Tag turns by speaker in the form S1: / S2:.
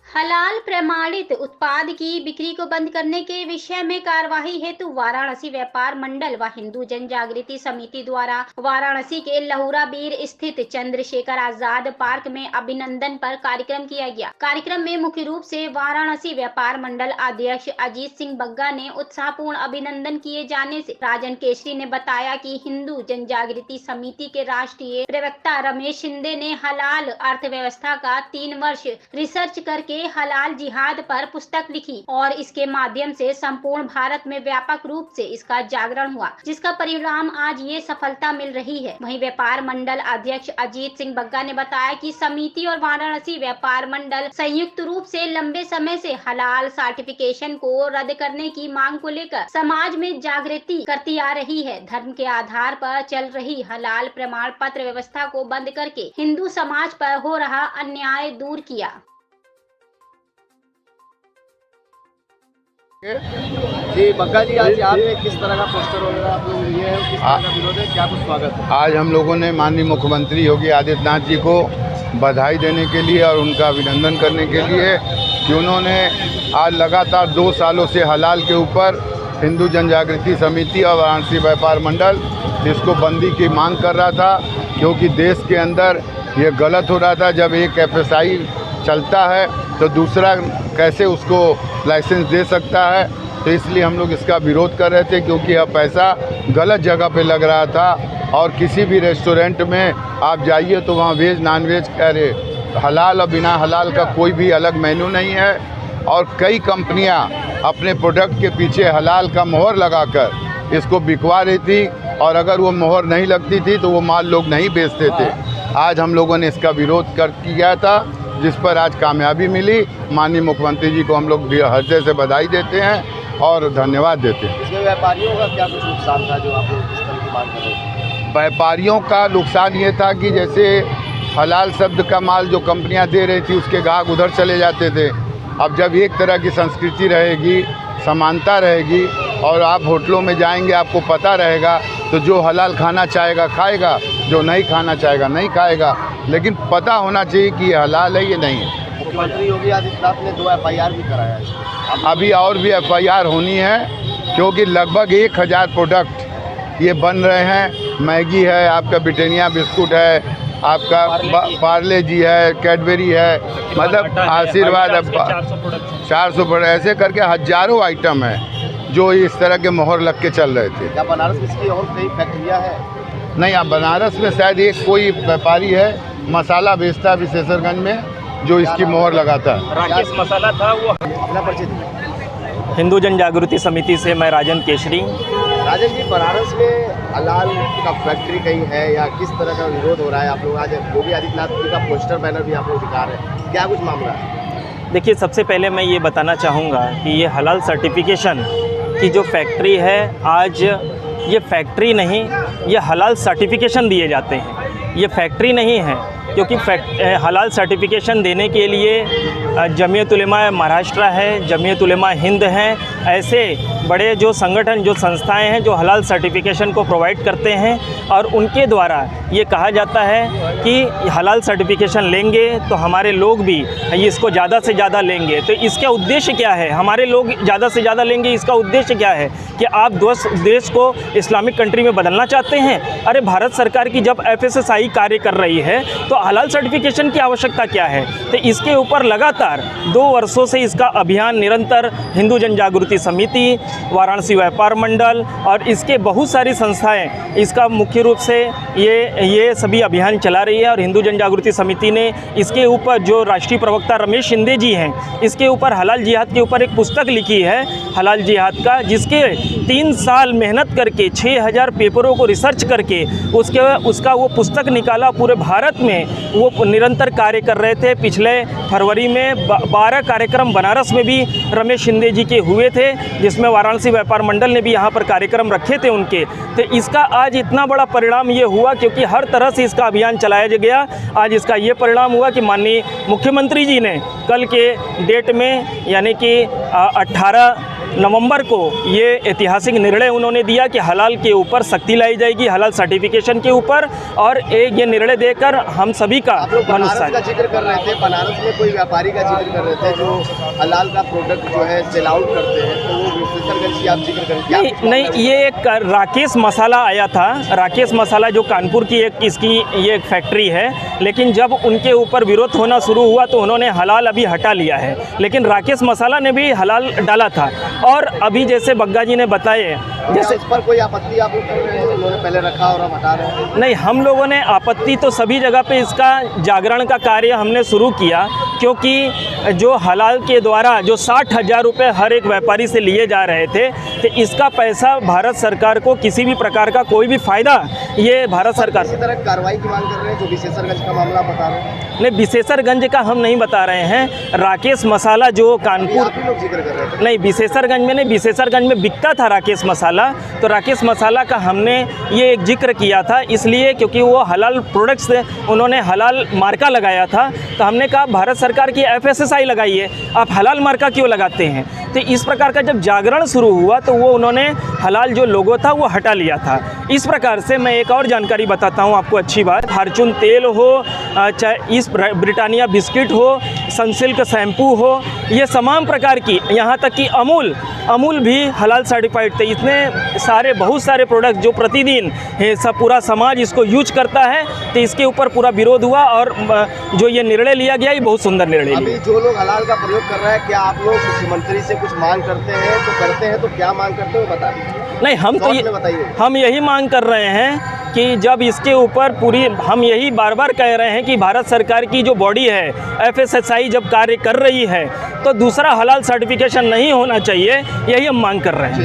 S1: हलाल प्रमाणित उत्पाद की बिक्री को बंद करने के विषय में कार्यवाही हेतु वाराणसी व्यापार मंडल व हिंदू जन जागृति समिति द्वारा वाराणसी के लहुरा बीर स्थित चंद्रशेखर आजाद पार्क में अभिनंदन पर कार्यक्रम किया गया। कार्यक्रम में मुख्य रूप से वाराणसी व्यापार मंडल अध्यक्ष अजीत सिंह बग्गा ने उत्साहपूर्ण अभिनंदन किए जाने से राजन केसरी ने बताया कि हिंदू जन जागृति समिति के राष्ट्रीय प्रवक्ता रमेश शिंदे ने हलाल अर्थव्यवस्था का 3 वर्ष रिसर्च करके हलाल जिहाद पर पुस्तक लिखी और इसके माध्यम से संपूर्ण भारत में व्यापक रूप से इसका जागरण हुआ, जिसका परिणाम आज ये सफलता मिल रही है। वहीं व्यापार मंडल अध्यक्ष अजीत सिंह बग्गा ने बताया कि समिति और वाराणसी व्यापार मंडल संयुक्त रूप से लंबे समय से हलाल सर्टिफिकेशन को रद्द करने की मांग को लेकर समाज में जागृति करती आ रही है। धर्म के आधार पर चल रही हलाल प्रमाण पत्र व्यवस्था को बंद करके हिंदू समाज पर हो रहा अन्याय दूर किया।
S2: जी बग्गा जी, आज यहाँ पे किस तरह का पोस्टर वगैरह आप लोग लिए हैं, किस तरह का विरोध है, क्या कुछ स्वागत है?
S3: आज हम लोगों ने माननीय मुख्यमंत्री योगी आदित्यनाथ जी को बधाई देने के लिए और उनका अभिनंदन करने के लिए कि उन्होंने आज लगातार 2 सालों से हलाल के ऊपर हिंदू जन जागृति समिति और वाराणसी व्यापार मंडल इसको बंदी की मांग कर रहा था, क्योंकि देश के अंदर ये गलत हो रहा था। जब एक FSI चलता है तो दूसरा कैसे उसको लाइसेंस दे सकता है, तो इसलिए हम लोग इसका विरोध कर रहे थे, क्योंकि यह पैसा गलत जगह पे लग रहा था। और किसी भी रेस्टोरेंट में आप जाइए तो वहाँ वेज नॉन वेज अरे हलाल और बिना हलाल का कोई भी अलग मेन्यू नहीं है। और कई कंपनियां अपने प्रोडक्ट के पीछे हलाल का मोहर लगाकर इसको बिकवा रही थी, और अगर वो मोहर नहीं लगती थी तो वो माल लोग नहीं बेचते थे। आज हम लोगों ने इसका विरोध किया था, जिस पर आज कामयाबी मिली। माननीय मुख्यमंत्री जी को हम लोग हृदय से बधाई देते हैं और धन्यवाद देते हैं।
S2: इसमें व्यापारियों का क्या कुछ नुकसान था जो आप लोग इस तरह की मांग कर रहे थे?
S3: व्यापारियों का नुकसान ये था कि जैसे हलाल शब्द का माल जो कंपनियां दे रही थी उसके ग्राहक उधर चले जाते थे। अब जब एक तरह की संस्कृति रहेगी, समानता रहेगी, और आप होटलों में जाएंगे आपको पता रहेगा, तो जो हलाल खाना चाहेगा खाएगा, जो नहीं खाना चाहेगा नहीं खाएगा, लेकिन पता होना चाहिए कि ये हलाल है ये नहीं है।
S2: मुख्यमंत्री योगी आदित्यनाथ ने 2 FIR भी कराया है।
S3: अभी और भी FIR होनी है, क्योंकि लगभग 1000 प्रोडक्ट ये बन रहे हैं। मैगी है, आपका ब्रिटानिया बिस्कुट है, आपका पार्ले जी है, कैडबरी है, मतलब आशीर्वाद है, 400 प्रोडक्ट, ऐसे करके हज़ारों आइटम है जो इस तरह के मोहर लग के चल रहे थे।
S2: क्या बनारस में इसकी और कई फैक्ट्रियाँ हैं?
S3: नहीं, अब बनारस में शायद एक कोई व्यापारी है, मसाला बेचता है विशेषरगंज में, जो इसकी मोहर लगाता है।
S4: राकेश मसाला था वो।
S2: अपना परिचय दीजिए।
S4: हिंदू जन जागृति समिति से मैं राजन केसरी।
S2: राजन जी, बनारस में हलाल का फैक्ट्री कहीं है या किस तरह का विरोध हो रहा है? आप लोग आज योगी आदित्यनाथ जी का पोस्टर बैनर भी आप लोग दिखा रहे हैं, क्या कुछ मामला है?
S4: देखिए, सबसे पहले मैं ये बताना चाहूँगा कि ये हलाल सर्टिफिकेशन की जो फैक्ट्री है, आज ये फैक्ट्री नहीं, ये हलाल सर्टिफिकेशन दिए जाते हैं, ये फैक्ट्री नहीं है। क्योंकि हलाल सर्टिफिकेशन देने के लिए जमीयत उलेमा महाराष्ट्र है, जमीयत उलेमा हिंद है, ऐसे बड़े जो संगठन जो संस्थाएं हैं जो हलाल सर्टिफिकेशन को प्रोवाइड करते हैं, और उनके द्वारा ये कहा जाता है कि हलाल सर्टिफिकेशन लेंगे तो हमारे लोग भी इसको ज़्यादा से ज़्यादा लेंगे। तो इसका उद्देश्य क्या है? हमारे लोग ज़्यादा से ज़्यादा लेंगे, इसका उद्देश्य क्या है कि आप देश को इस्लामिक कंट्री में बदलना चाहते हैं? अरे भारत सरकार की जब FSSAI कार्य कर रही है तो हलाल सर्टिफिकेशन की आवश्यकता क्या है? तो इसके ऊपर लगातार 2 वर्षों से इसका अभियान निरंतर हिंदू जन जागृति समिति, वाराणसी व्यापार मंडल और इसके बहुत सारी संस्थाएं इसका मुख्य रूप से ये सभी अभियान चला रही है। और हिंदू जन जागृति समिति ने इसके ऊपर जो राष्ट्रीय प्रवक्ता रमेश शिंदे जी हैं, इसके ऊपर हलाल जिहाद के ऊपर एक पुस्तक लिखी है हलाल जिहाद का, जिसके 3 साल मेहनत करके 6000 पेपरों को रिसर्च करके उसका वो पुस्तक निकाला। पूरे भारत में वो निरंतर कार्य कर रहे थे। पिछले फरवरी में 12 कार्यक्रम बनारस में भी रमेश शिंदे जी के हुए थे, जिसमें वाराणसी व्यापार मंडल ने भी यहाँ पर कार्यक्रम रखे थे उनके। तो इसका आज इतना बड़ा परिणाम ये हुआ, क्योंकि हर तरह से इसका अभियान चलाया गया। आज इसका ये परिणाम हुआ कि माननीय मुख्यमंत्री जी ने कल के डेट में, यानी कि 18 नवंबर को ये ऐतिहासिक निर्णय उन्होंने दिया कि हलाल के ऊपर सख्ती लाई जाएगी, हलाल सर्टिफिकेशन के ऊपर, और एक ये निर्णय देकर हम सभी का
S2: आप लोग बनारस का
S4: मनुष्य
S2: जिक्र कर रहे थे, बनारस में कोई व्यापारी का जिक्र कर रहे थे जो हलाल का प्रोडक्ट जो है सेल आउट करते हैं, तो वो विशेषरगंज की आप जिक्र करें क्या कुछ
S4: नहीं,
S2: मामला है?
S4: ये एक राकेश मसाला आया था। राकेश मसाला जो कानपुर की एक इसकी ये एक फैक्ट्री है, लेकिन जब उनके ऊपर विरोध होना शुरू हुआ तो उन्होंने हलाल अभी हटा लिया है, लेकिन राकेश मसाला ने भी हलाल डाला था। और अभी जैसे बग्गा जी ने बताए,
S2: जैसे इस पर कोई आपत्ति आप लोग कर रहे हैं, उन्होंने पहले रखा और अब हटा रहे हैं?
S4: नहीं, हम लोगों ने आपत्ति तो सभी जगह पे इसका जागरण का कार्य हमने शुरू किया, क्योंकि जो हलाल के द्वारा जो 60,000 रुपये हर एक व्यापारी से लिए जा रहे थे, तो इसका पैसा भारत सरकार को किसी भी प्रकार का कोई भी फ़ायदा ये भारत सरकार
S2: इसी तरह कार्रवाई की मांग कर रहे हैं जो विशेषरगंज का मामला बता रहे हैं?
S4: नहीं, विशेषरगंज का हम नहीं बता रहे हैं। राकेश मसाला जो कानपुर,
S2: आप ही लोग जिक्र कर रहे थे।
S4: नहीं, विशेषरगंज में नहीं, विशेषरगंज में बिकता था राकेश मसाला, तो राकेश मसाला का हमने ये एक जिक्र किया था इसलिए क्योंकि वो हलाल प्रोडक्ट्स से उन्होंने हलाल मार्का लगाया था, तो हमने कहा भारत सरकार की FSSAI लगाइए, आप हलाल मार्का क्यों लगाते हैं। तो इस प्रकार का जब जागरण शुरू हुआ तो वो उन्होंने हलाल जो लोगो था वो हटा लिया था। इस प्रकार से मैं एक और जानकारी बताता हूँ आपको, अच्छी बात, फॉर्चून तेल हो, चाहे इस ब्रिटानिया बिस्किट हो, सनसिल्क शैम्पू हो, ये तमाम प्रकार की, यहाँ तक कि अमूल भी हलाल सर्टिफाइड थे। इतने सारे बहुत सारे प्रोडक्ट जो प्रतिदिन सब पूरा समाज इसको यूज करता है, तो इसके ऊपर पूरा विरोध हुआ और जो ये निर्णय लिया गया ये बहुत सुंदर निर्णय
S2: अभी
S4: लिया।
S2: जो लोग हलाल का प्रयोग कर रहे हैं, क्या आप लोग मुख्यमंत्री से कुछ मांग करते हैं? तो करते हैं तो क्या मांग करते हो बता दीजिए।
S4: नहीं, हम तो
S2: शॉर्ट में बताइए।
S4: हम यही मांग कर रहे हैं कि जब इसके ऊपर पूरी, हम यही बार बार कह रहे हैं कि भारत सरकार की जो बॉडी है FSSAI जब कार्य कर रही है तो दूसरा हलाल सर्टिफिकेशन नहीं होना चाहिए, यही हम मांग कर रहे हैं।